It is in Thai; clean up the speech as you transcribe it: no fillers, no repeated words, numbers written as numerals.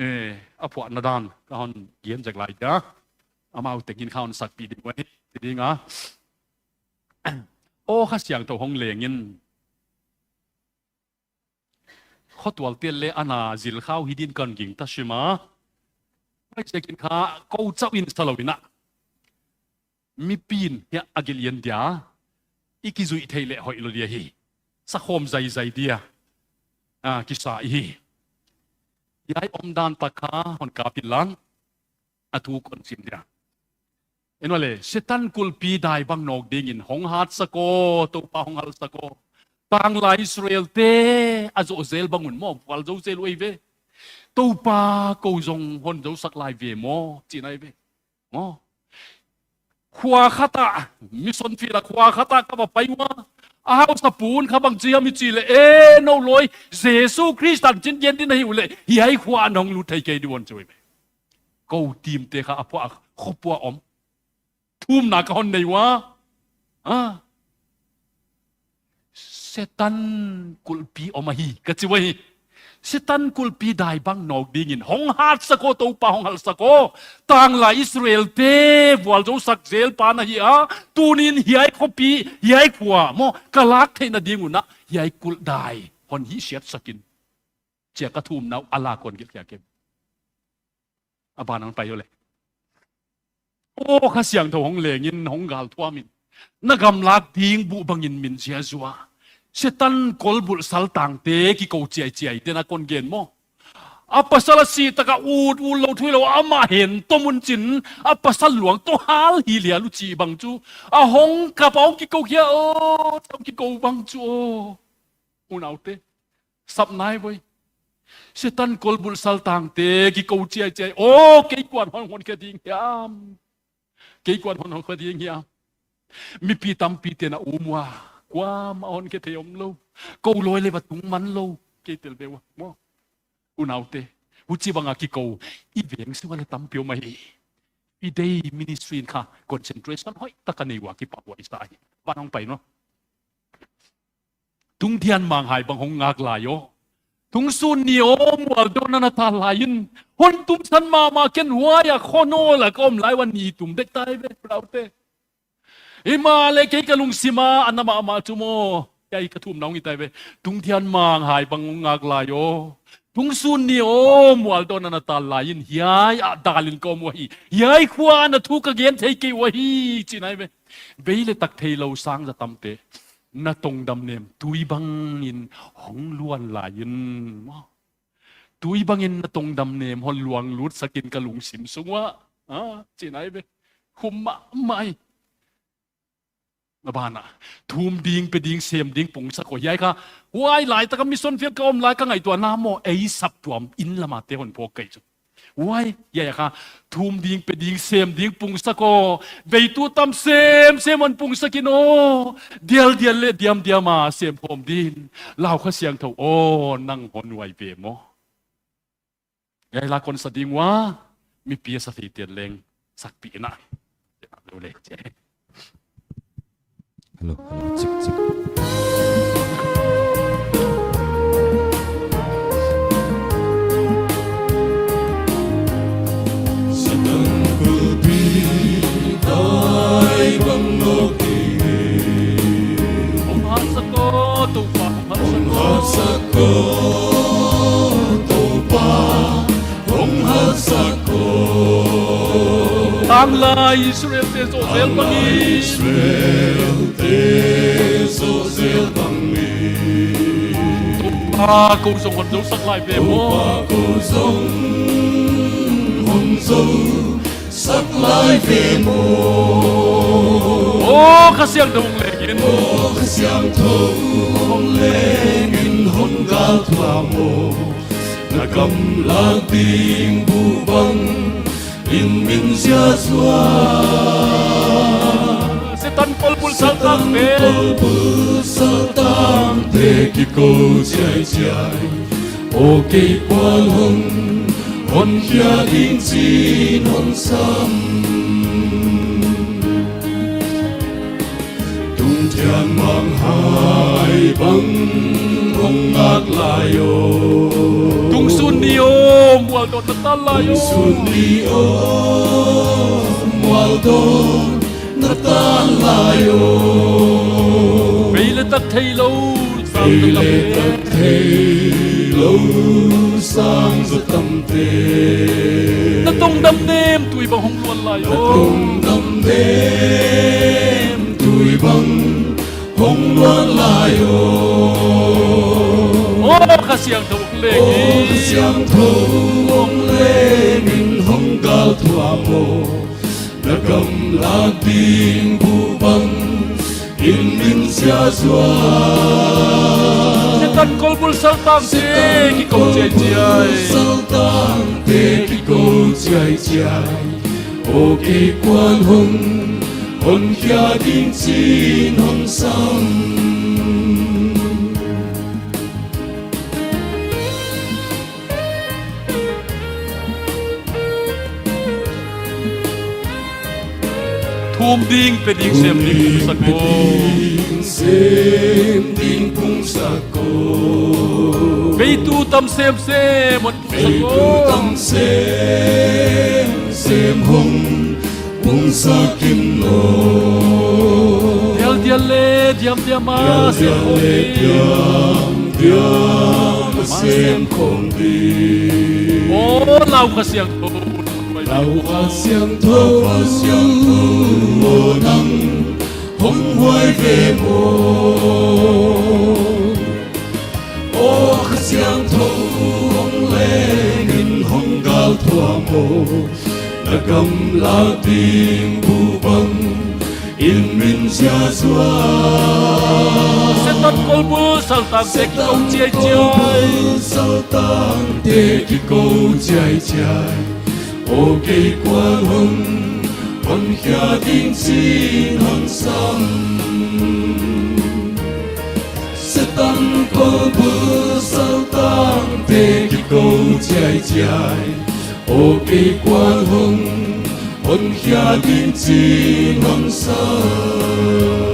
อพวกนาดานก็ฮอนเยี่ยมจากไหลจ้ะเอามาเอาแต่กินข้าวสักปีดีไว้ดีงะโอ้ข้าเสียงตัวห้องเหลงยินข้อตัวเตี้ยเละอาณาจิลข้าวฮิดินกันกิ่งตัชมาไม่ใช่กินข้าก็เจ้าอินสลาวินะมีปีนเฮียอากิลยันเดียอีกิจุยเทเลหอยโลเดียฮีสักโฮมใจเดียกิสาฮีย้ายอมดานตะขาหอนกาปิลันอทูคนสินเดียเอ็นว่าเลยเซตันกุลปีได้บังนกดิ่งินหงหัดสะโกตัวปาหงหัดสะโกต่างลายอิสราเอลเตอาโจเซลบังหุ่นมอวัลโจเซลไว้เวตัวปาโกจงหนโจสักลายเวมอจีนายเวมอขวาขตามิสนฟีละขวาขตาก็มาไปว่าอ้าวสปูนข้าบังเจียมิจีเลยโนลอยเยซูคริสต์จินเย็นที่ไหนอยู่เลยยายขวานองลุไทยเกดวนช่วยไหมกูทีมเตะข้าพวกขบวอมทุ่มหนักคนไหนวะเซตันกุลปีออกมาฮีก็จะว่าเซตันกุลปีได้บังนอกดิ่งินหงหัดสะโกตัวปาหงหัดสะโกต่างลายอิสราเอลเตวัลโจสักเซลปานะฮีตูนินยายขปียายขวามอกลักเทนดิ่งุนะยายกุลได้หอนฮิเชียตสกินเจ้ากระทุ่มนาวอลาคนเกี่ยวกับอาบานังไปอยู่เลยโอ้ข้าเสียงทองเหลงินหงกาลทัวมินนักกำลักทิ้งบุบังยินมินเชียจัวเชตันกอลบุลสัลตังเตกิโกเจียเจียเดนักคนเกณฑ์โมอัปสัลสีตะกะอูดเราทุยเราอามาเห็นตัวมุนจินอัปสัลหลวงตัวฮาลฮีเลียลุจีบังจูหงกระเป๋ากิโกเฮียเจ้ากิโกบังจูอุนเอาเตสับนายไว้เชตันกอลบุลสัลตังเตกิโกเจียเจียโอ้เกี่ยกวนหอนแค่ดิ้งยามเกี่ยกวนหอนแค่ดิ้งยามมีปีตำปีเตนะอุมัวกว่ามาอ่อนแค่เทียมโลกูลอยเลยว่าตุงมันโลเกี่ยเตลเบวะมออุนเอาเตอุจิบังอากิโกอีเวงสิวันละตำเปียวมาฮีอีเดย์มินิสทรีนค่ะคอนเซนเทรชั่นห้อยตะกันในวากิปากว่าอิสระบ้านห้องไปเนาะตุงเทียนมังหายบางหงงากลายโยตุงซุนนิโอมวัลโดนันตาลายินฮอนตุมสันมาเก็นหัวอยากโคโนละก็มหลายวันนี้ตุมเด็กตายเบ้เราเตมาเลยกะลุงสิมาอันนั้นมาจุโมใหญ่กระทุ่มน้องอีไตไปทุงเทียนมางหายบังงากลายโยทุงซุนนี่โอมัวโดนนันตาลายินยายอาดาลินก็มัวฮียายขวานทุกเกียนเทกิวะฮีจีไหนไปเบลตักเทเราสร้างจะตำเตนาตงดำเนมตุยบังอินหงล้วนลายินตุยบังอินนาตงดำเนมหอนหลวงลุดสกินกะลุงสิมสุงวะจีไหนไปคุมมาไม่มาบ้านทุ่มดิ่งไปดิ่งเสียมดิ่งปุ่งสักคนใหญ่ค่ะวายหลายแต่ก็มีส่วนเฟียกอมหลายก็ไงตัวน้ำโมสับตัวอินละมาเตหอนพวกไก่จุวายใหญ่ค่ะทุ่มดิ่งไปดิ่งเสียมดิ่งปุ่งสักคนเบยตัวตำเสียมมันปุ่งสักินโอเดียลเดียมาเสียมผมดินเล่าข้าเสียงเถานั่งหอนไวเบโมใหญ่ละคนสดิ่งว่ามีเปียสถิติเล็งสักปีนะดูเลยเจ๊Halo, cek cek. Sedang kulbidai bangnoki Hasako tupa Hasako tupa Hasako Tang la Israel te so zel bangi Israel te so zel bangi Tupa ko song hon sak lai ve mo Tupa ko song hon sak lai ve mo kasiang dong legin kasiang dong legin hon gal tua mo Nakam lagding bubang in min sia sua Setan kolbul saltang me kolbul saltang te ki ko chai chai o ke quan hon kia ding chin hon sam tung thian mang hai bang hong ngak lai yo tung sunio mual do natalayo Sunio Mualdo Natalayo Pele tak thailo sang Ile tak tập thế lâu sang giấc tâm thế na tong dam nem tui bang hong luan layo Tung đâm đêm tuổi băng hồng loan layo o khasiang thok Ô lengi xiang thâu ông lê nghìn hồng cao thua mồ đã cầm lá tiếng bu băng in min xia xóa tan kol bul sang tam se ki ko che chiai sao tang tê ki cô chạy chạy ô kỳ quan hồng hồn kia tin xin hồng sam thum ding pe ding sem ding sako xem tin cung sako pe tu tam sem se mon tu sako tâm xem hồng cung sa kim no dial dial le diam diama se xem không đi o lau khasiang thok Lão hoa xiang thâu mồ nắng hồng hoài về mồ ô khát xiang thâu hồng lê nghìn hồng cao thua mồ đã cầm lá tiếng bu băng in min xia xóa se tan kol bul sang tam se ki ko che chiai sao tang tê ki câu chạy chạy ô cây quan hồng hồng kia tin xin hồng sam sẽ tăng cô bữa sao tăng tê ki câu chạy chạy ô cây quan hồng hồng kia tin xin hồng sam